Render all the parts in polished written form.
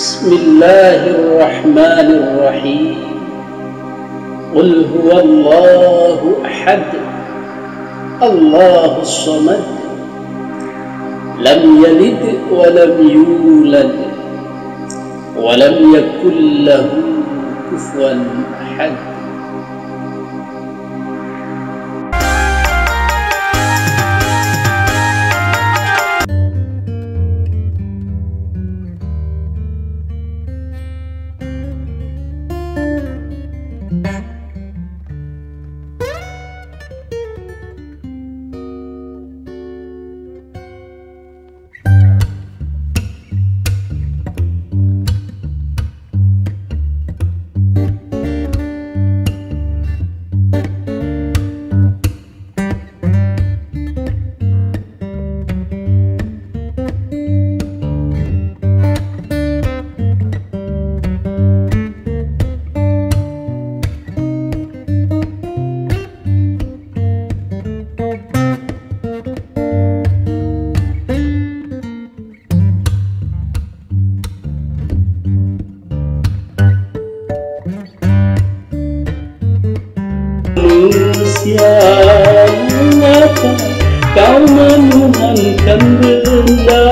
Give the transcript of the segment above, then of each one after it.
Bismillahirrahmanirrahim. Qul huwallahu ahad, Allahus samad, lam yalid wa lam yulad wa lam yakul lahu kufuwan ahad. Mengapa kau menuhankan benda?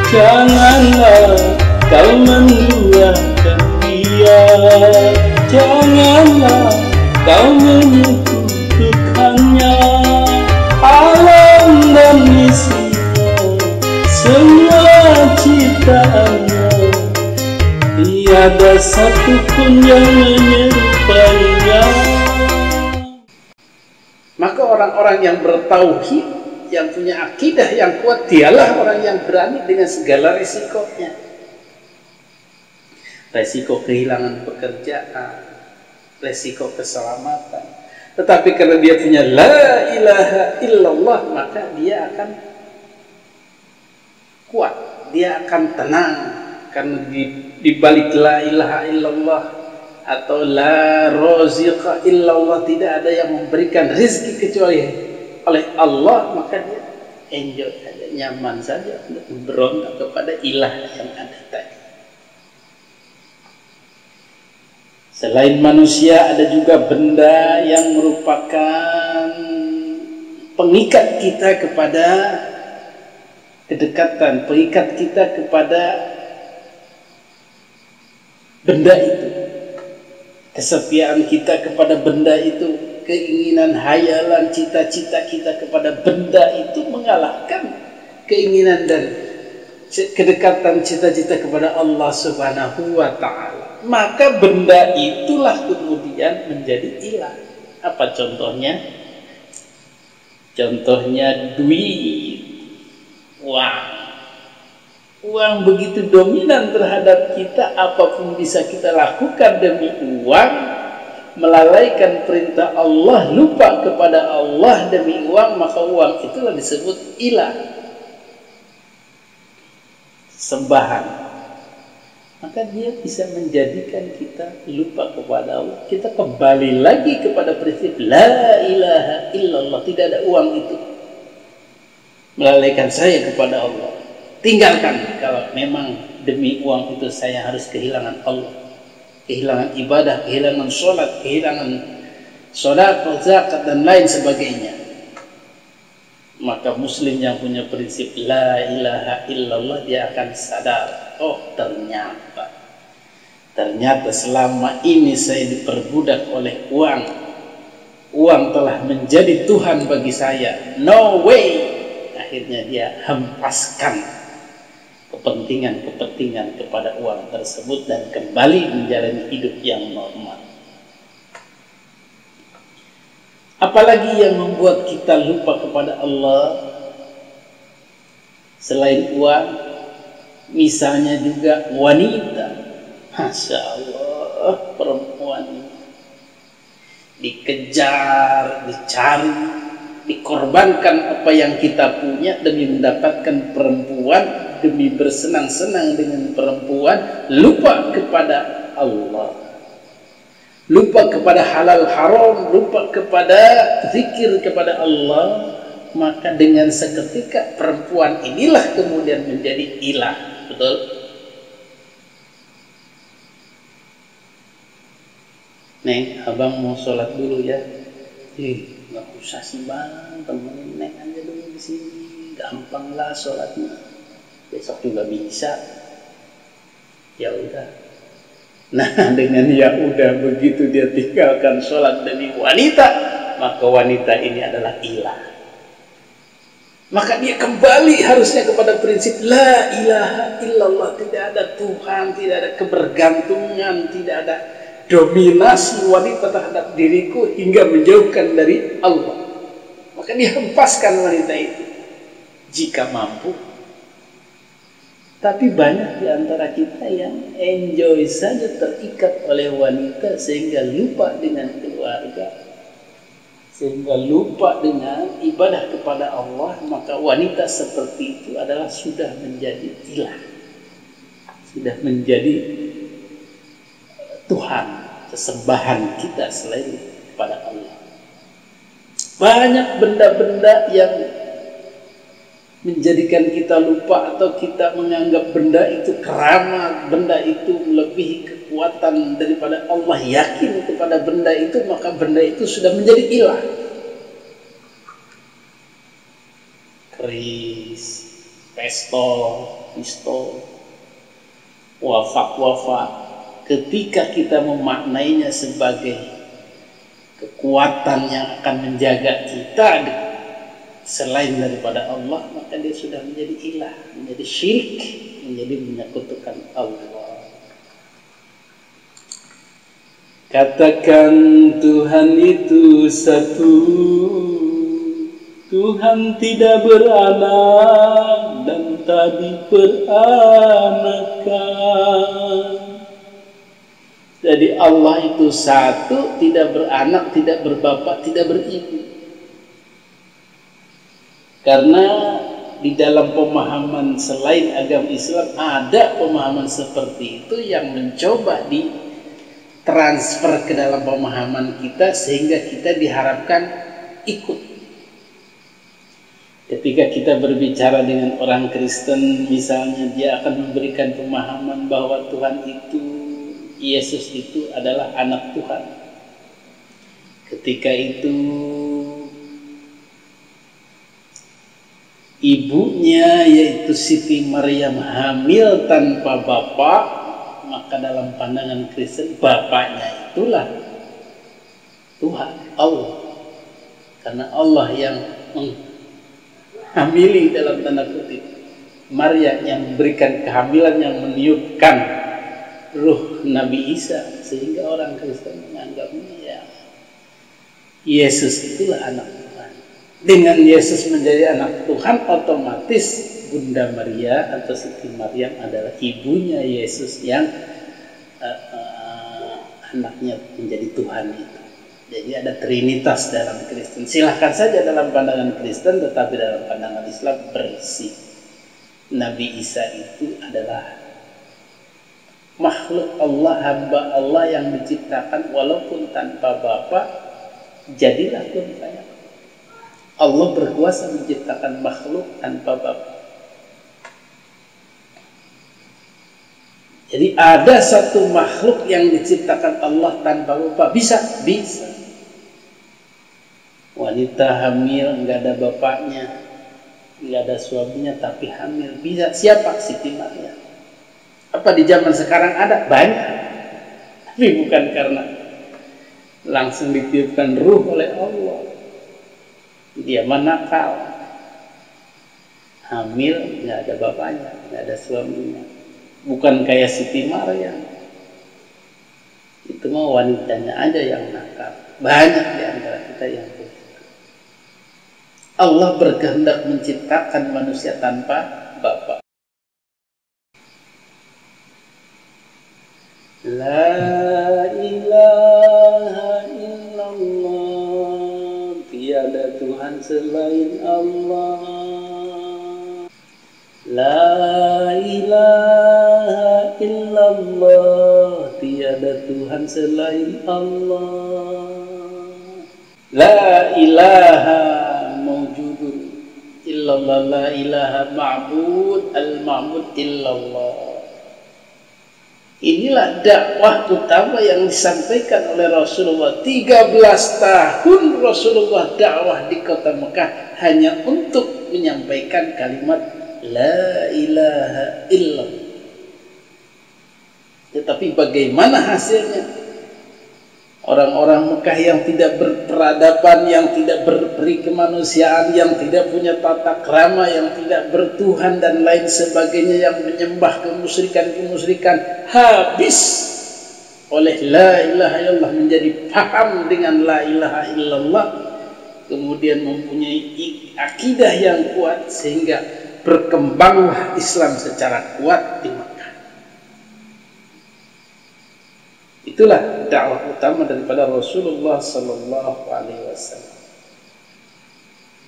Janganlah kau menduakan dia, janganlah kau menyekutukannya. Alam dan isinya, semua ciptaannya, tiada satupun yang menyerupainya. Maka orang-orang yang bertauhid, yang punya akidah yang kuat, dialah orang yang berani dengan segala risikonya. Resiko kehilangan pekerjaan, resiko keselamatan. Tetapi kalau dia punya la ilaha illallah, maka dia akan kuat, dia akan tenang. Karena di balik la ilaha illallah atau la raziqa illallah, tidak ada yang memberikan rezeki kecuali oleh Allah, maka dia enjoy saja, nyaman saja untuk berontak kepada ilah yang ada tadi. Selain manusia, ada juga benda yang merupakan pengikat kita kepada kedekatan, pengikat kita kepada benda itu, kesetiaan kita kepada benda itu, keinginan, hayalan, cita-cita kita kepada benda itu mengalahkan keinginan dan kedekatan cita-cita kepada Allah Subhanahu wa Ta'ala. Maka benda itulah kemudian menjadi ilah. Apa contohnya? Contohnya duit, uang. Uang begitu dominan terhadap kita, apapun bisa kita lakukan demi uang, melalaikan perintah Allah, lupa kepada Allah demi uang, maka uang itulah disebut ilah, sembahan. Maka dia bisa menjadikan kita lupa kepada Allah. Kita kembali lagi kepada prinsip la ilaha illallah, tidak ada uang itu melalaikan saya kepada Allah. Tinggalkan kalau memang demi uang itu saya harus kehilangan Allah, kehilangan ibadah, kehilangan sholat, kehilangan sholat, zakat dan lain sebagainya. Maka muslim yang punya prinsip la ilaha illallah, dia akan sadar, oh ternyata selama ini saya diperbudak oleh uang. Uang telah menjadi Tuhan bagi saya. No way. Akhirnya dia hempaskan kepentingan kepada uang tersebut dan kembali menjalani hidup yang normal. Apalagi yang membuat kita lupa kepada Allah selain uang? Misalnya juga wanita. Masya Allah, perempuan ini dikejar, dicari, dikorbankan apa yang kita punya demi mendapatkan perempuan, demi bersenang-senang dengan perempuan, lupa kepada Allah. lupa kepada halal haram, lupa kepada zikir kepada Allah, maka dengan seketika perempuan inilah kemudian menjadi ilah. Betul? Neng, abang mau sholat dulu ya. Nggak usah sih bang, temenin Neng aja dulu di sini. Gampang lah sholatnya. Besok juga bisa. Ya udah. Nah, dengan ya udah begitu dia tinggalkan sholat demi wanita, maka wanita ini adalah ilah. Maka dia kembali harusnya kepada prinsip la ilaha illallah, tidak ada Tuhan, tidak ada kebergantungan, tidak ada dominasi wanita terhadap diriku hingga menjauhkan dari Allah. Maka dia hempaskan wanita itu jika mampu. Tapi banyak di antara kita yang enjoy saja terikat oleh wanita sehingga lupa dengan keluarga, sehingga lupa dengan ibadah kepada Allah. Maka wanita seperti itu adalah sudah menjadi ilah, sudah menjadi Tuhan, sesembahan kita selain kepada Allah. Banyak benda-benda yang menjadikan kita lupa atau kita menganggap benda itu keramat, benda itu melebihi kekuatan daripada Allah, yakin kepada benda itu, maka benda itu sudah menjadi ilah. Keris, pistol, wafak, ketika kita memaknainya sebagai kekuatan yang akan menjaga kita selain daripada Allah, maka dia sudah menjadi ilah, menjadi syirik, menjadi menyekutukan Allah. Katakan Tuhan itu satu, Tuhan tidak beranak dan tak diperanakan. Jadi Allah itu satu, tidak beranak, tidak berbapak, tidak beribu. Karena di dalam pemahaman selain agama Islam ada pemahaman seperti itu yang mencoba ditransfer ke dalam pemahaman kita sehingga kita diharapkan ikut. Ketika kita berbicara dengan orang Kristen misalnya, dia akan memberikan pemahaman bahwa Tuhan itu, Yesus itu adalah anak Tuhan. Ketika itu ibunya yaitu Siti Maryam hamil tanpa bapak, maka dalam pandangan Kristen bapaknya itulah Tuhan, Allah. Karena Allah yang menghamili dalam tanda kutip Maryam, yang memberikan kehamilan, yang meniupkan ruh Nabi Isa, sehingga orang Kristen menganggapnya ya Yesus itulah anak Tuhan. Dengan Yesus menjadi anak Tuhan, otomatis Bunda Maria atau Siti Maryam adalah ibunya Yesus yang anaknya menjadi Tuhan itu. Jadi ada trinitas dalam Kristen. Silahkan saja dalam pandangan Kristen, tetapi dalam pandangan Islam bersih. Nabi Isa itu adalah makhluk Allah, hamba Allah yang diciptakan walaupun tanpa bapa, jadilah kun fayakun. Allah berkuasa menciptakan makhluk tanpa bapa. Jadi ada satu makhluk yang diciptakan Allah tanpa bapa. Bisa. Wanita hamil, nggak ada bapaknya, nggak ada suaminya, tapi hamil. Bisa. Siapa? Siti Maryam. Apa di zaman sekarang ada? Banyak. Tapi bukan karena langsung ditiupkan ruh oleh Allah. Dia manakal, hamil, nggak ada bapaknya, nggak ada suaminya. Bukan kayak Siti Maryam. Itu mah wanitanya aja yang nakal. Banyak di antara kita yang begitu. Allah berkehendak menciptakan manusia tanpa bapak. La ilaha illallah, tiada Tuhan selain Allah. La ilaha illallah, tiada Tuhan selain Allah. La ilaha mawjudun illallah, la ilaha ma'bud al-ma'bud illallah. Inilah dakwah utama yang disampaikan oleh Rasulullah. 13 tahun Rasulullah dakwah di kota Mekah hanya untuk menyampaikan kalimat la ilaha illallah. Tetapi bagaimana hasilnya? Orang-orang Mekah yang tidak berperadaban, yang tidak berperi kemanusiaan, yang tidak punya tata krama, yang tidak bertuhan dan lain sebagainya, yang menyembah kemusyrikan-kemusyrikan, habis oleh la ilaha illallah, menjadi paham dengan la ilaha illallah, kemudian mempunyai akidah yang kuat sehingga berkembanglah Islam secara kuat di Mekah. Itulah dakwah utama daripada Rasulullah sallallahu alaihi wasallam.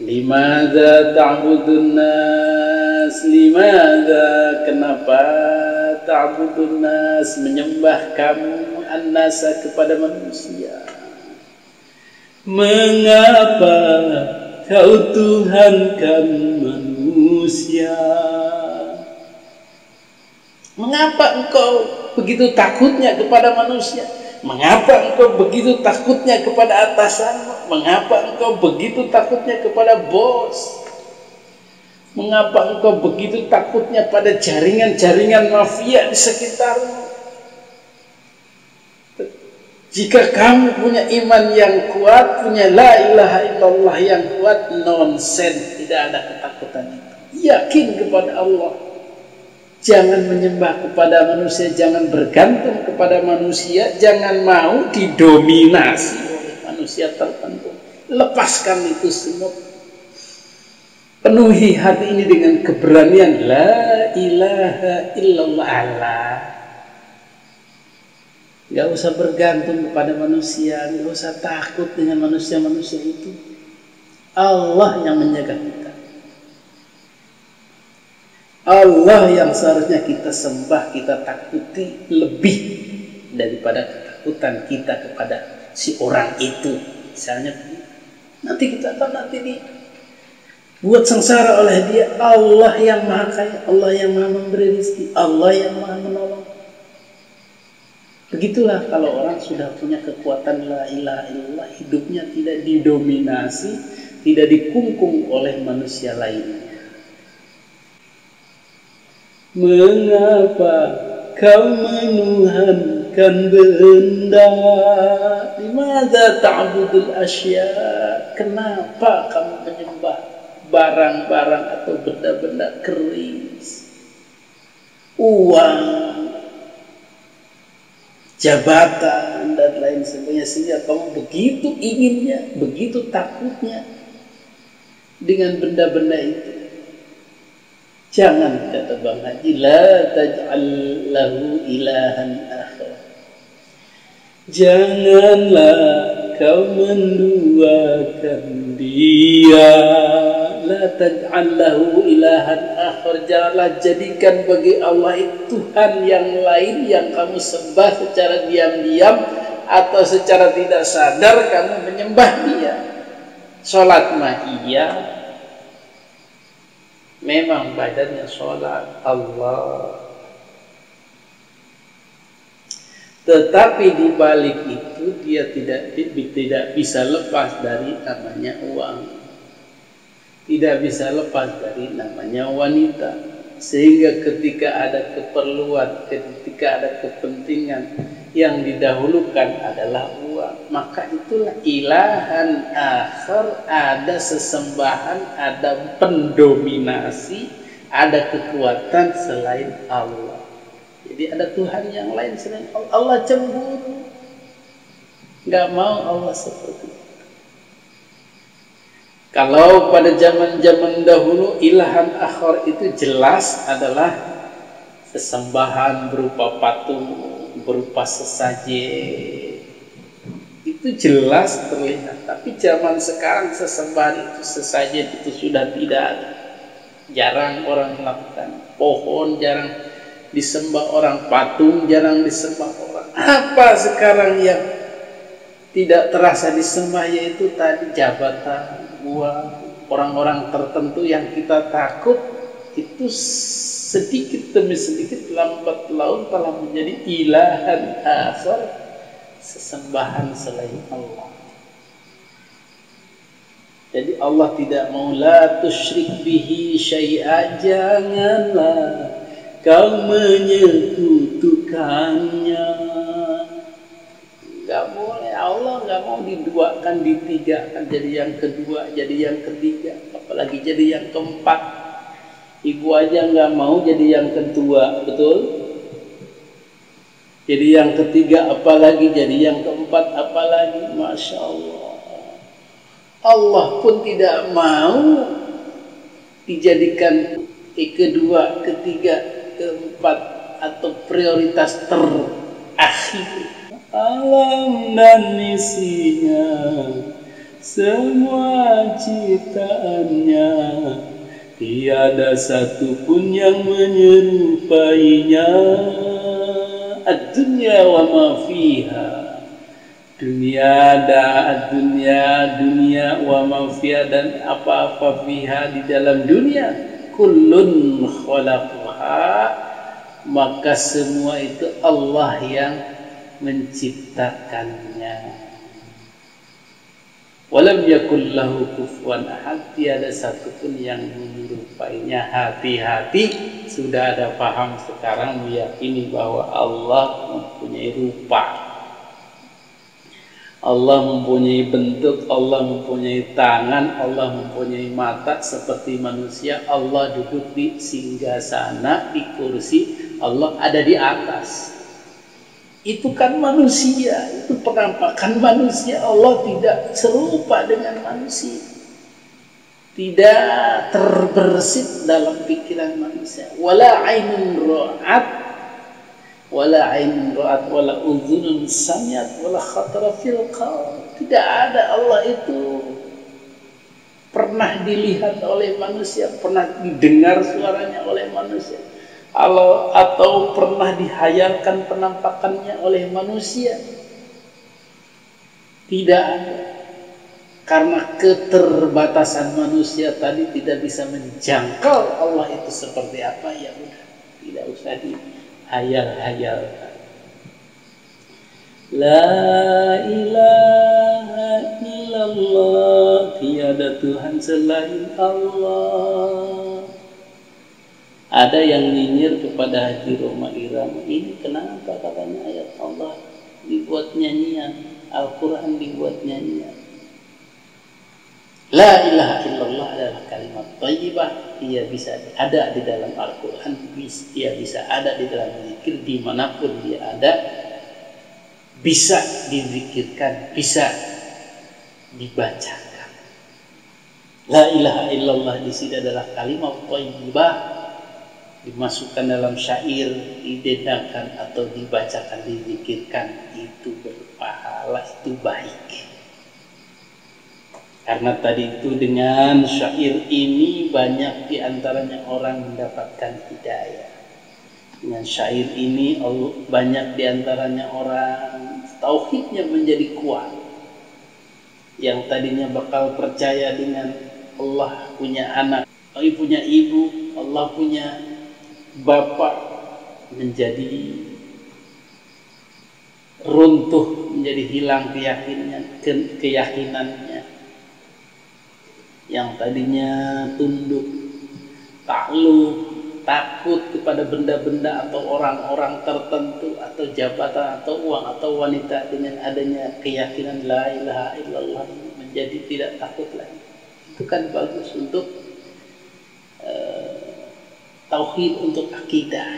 Limadza ta'budun nas? Limadza, kenapa ta'budun nas, menyembah kamu an-nasa, kepada manusia? Mengapa kau tuhankan manusia? Mengapa engkau begitu takutnya kepada manusia? Mengapa engkau begitu takutnya kepada atasanmu? Mengapa engkau begitu takutnya kepada bos? Mengapa engkau begitu takutnya pada jaringan-jaringan mafia di sekitarmu? Jika kamu punya iman yang kuat, punya la ilaha illallah yang kuat, nonsen, tidak ada ketakutan itu. Yakin kepada Allah. Jangan menyembah kepada manusia, jangan bergantung kepada manusia, jangan mau didominasi oleh manusia tertentu. Lepaskan itu semua. Penuhi hati ini dengan keberanian la ilaha illallah. Allah. Gak usah bergantung kepada manusia, gak usah takut dengan manusia-manusia itu. Allah yang menjaga kita. Allah yang seharusnya kita sembah, kita takuti lebih daripada ketakutan kita kepada si orang itu. Misalnya nanti kita tahu, nanti dibuat sengsara oleh dia. Allah yang maha kaya, Allah yang maha memberi rezeki, Allah yang maha menolong. Begitulah kalau orang sudah punya kekuatan la ilaha illallah, hidupnya tidak didominasi, tidak dikungkung oleh manusia lainnya. Mengapa kau menuhankan benda? Limadza ta'budul asya? Kenapa kamu menyembah barang-barang atau benda-benda keris, uang, jabatan dan lain sebagainya, sehingga kamu begitu inginnya, begitu takutnya dengan benda-benda itu? Jangan, kata Bang Haji, la taj'al lahu ilahan akhar. Janganlah kau menduakan dia. La taj'al lahu ilahan akhar. Janganlah jadikan bagi Allah itu Tuhan yang lain yang kamu sembah secara diam-diam atau secara tidak sadar kamu menyembah dia. Salat mah iya, memang badannya sholat Allah, tetapi di balik itu dia tidak bisa lepas dari namanya uang, tidak bisa lepas dari namanya wanita, sehingga ketika ada keperluan, ketika ada kepentingan, yang didahulukan adalah uang. Maka itulah ilahan akhar, ada sesembahan, ada pendominasi, ada kekuatan selain Allah. Jadi ada Tuhan yang lain selain Allah. Allah cemburu, nggak mau Allah seperti itu. Kalau pada zaman-zaman dahulu ilahan akhar itu jelas adalah sesembahan berupa patung, berupa sesajen, itu jelas terlihat. Tapi zaman sekarang sesembahan itu, sesajen itu sudah tidak ada, jarang orang melakukan. Pohon jarang disembah orang, patung jarang disembah orang. Apa sekarang yang tidak terasa disembah, yaitu tadi jabatan, uang, orang-orang tertentu yang kita takut itu sedikit demi sedikit lambat laun telah menjadi ilahan akhar, sesembahan selain Allah. Jadi Allah tidak mau la tusyrik bihi syai'a, janganlah kau menyekutukannya. Gak boleh, Allah gak mau diduakan, ditigakan, jadi yang kedua, jadi yang ketiga, apalagi jadi yang keempat. Ibu aja gak mau jadi yang kedua, betul? Jadi yang ketiga, apalagi jadi yang keempat, apalagi, Masya Allah. Allah pun tidak mau dijadikan kedua, ketiga, keempat atau prioritas terakhir. Alam dan isinya, semua ciptaannya, tiada satu pun yang menyerupainya. Ad-dunya wa ma fiha, dunia dunia wa ma fiha, dan apa-apa fiha di dalam dunia, kullun khalaqaha, maka semua itu Allah yang menciptakannya. Walam yakul lahu kufuwan ahad, tiada satu pun yang menyerupainya. Hati-hati, sudah ada paham sekarang meyakini bahwa Allah mempunyai rupa, Allah mempunyai bentuk, Allah mempunyai tangan, Allah mempunyai mata seperti manusia. Allah duduk di singgasana, di kursi, Allah ada di atas. Itu kan manusia, itu penampakan manusia. Allah tidak serupa dengan manusia, tidak terbersit dalam pikiran manusia. Wala ainun ra'at, wala ainun ra'at, wala udhunun sami'at, wala khatara fil qalb. Tidak ada Allah itu pernah dilihat oleh manusia, pernah didengar suaranya oleh manusia, atau pernah dihayalkan penampakannya oleh manusia. Tidak ada. Karena keterbatasan manusia tadi tidak bisa menjangkau Allah itu seperti apa, ya udah, tidak usah dihayal-hayalkan. La ilaha illallah, tiada Tuhan selain Allah. Ada yang nyinyir kepada Haji Roma Irama, ini kenapa katanya ayat Allah dibuat nyanyian, Al-Quran dibuat nyanyian. La ilaha illallah adalah kalimat thayyibah, ia bisa ada di dalam Al-Quran, ia bisa ada di dalam zikir, dimanapun dia ada, bisa dizikirkan, bisa dibacakan. La ilaha illallah di sini adalah kalimat thayyibah, dimasukkan dalam syair, didendangkan atau dibacakan, dizikirkan, itu berpahala, itu baik. Karena tadi itu dengan syair ini banyak diantaranya orang mendapatkan hidayah. Dengan syair ini banyak diantaranya orang tauhidnya menjadi kuat. Yang tadinya bakal percaya dengan Allah punya anak, Allah punya ibu, Allah punya bapak, menjadi runtuh, menjadi hilang keyakinannya. Yang tadinya tunduk, takluk, takut kepada benda-benda atau orang-orang tertentu atau jabatan atau uang atau wanita, dengan adanya keyakinan la ilaha illallah menjadi tidak takut lagi. Itu kan bagus untuk tauhid, untuk akidah,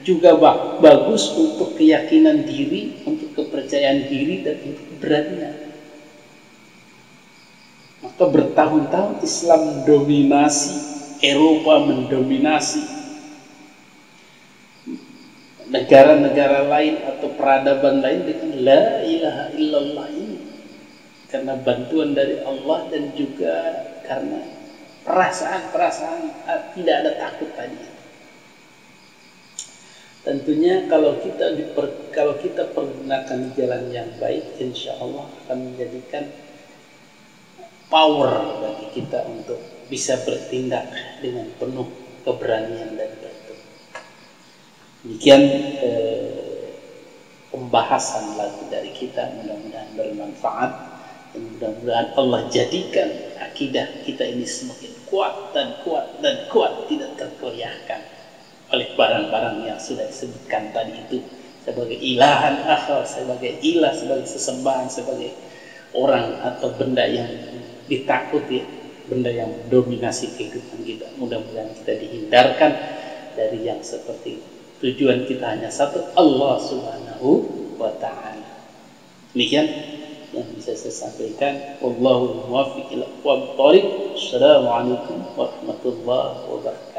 juga bagus untuk keyakinan diri, untuk kepercayaan diri dan untuk keberanian. Maka bertahun-tahun Islam dominasi, Eropa mendominasi negara-negara lain atau peradaban lain dengan la ilaha illallah ini, karena bantuan dari Allah dan juga karena perasaan tidak ada takut tadi. Tentunya kalau kita pergunakan jalan yang baik, insya Allah akan menjadikan power bagi kita untuk bisa bertindak dengan penuh keberanian dan berani. Demikian pembahasan lagu dari kita, mudah-mudahan bermanfaat dan mudah-mudahan Allah jadikan akidah kita ini semakin kuat dan kuat dan kuat, tidak tergoyahkan oleh barang-barang yang sudah disebutkan tadi itu sebagai ilahan akhir, sebagai ilah, sebagai sesembahan, sebagai orang atau benda yang ditakuti, benda yang dominasi kehidupan kita. Mudah-mudahan kita dihindarkan dari yang seperti itu. Tujuan kita hanya satu, Allah Subhanahu wa ta'ala. Demikian yang bisa saya sampaikan. Wallahu muwaffiq ila aqwamit thoriq. Assalamualaikum warahmatullahi wabarakatuh.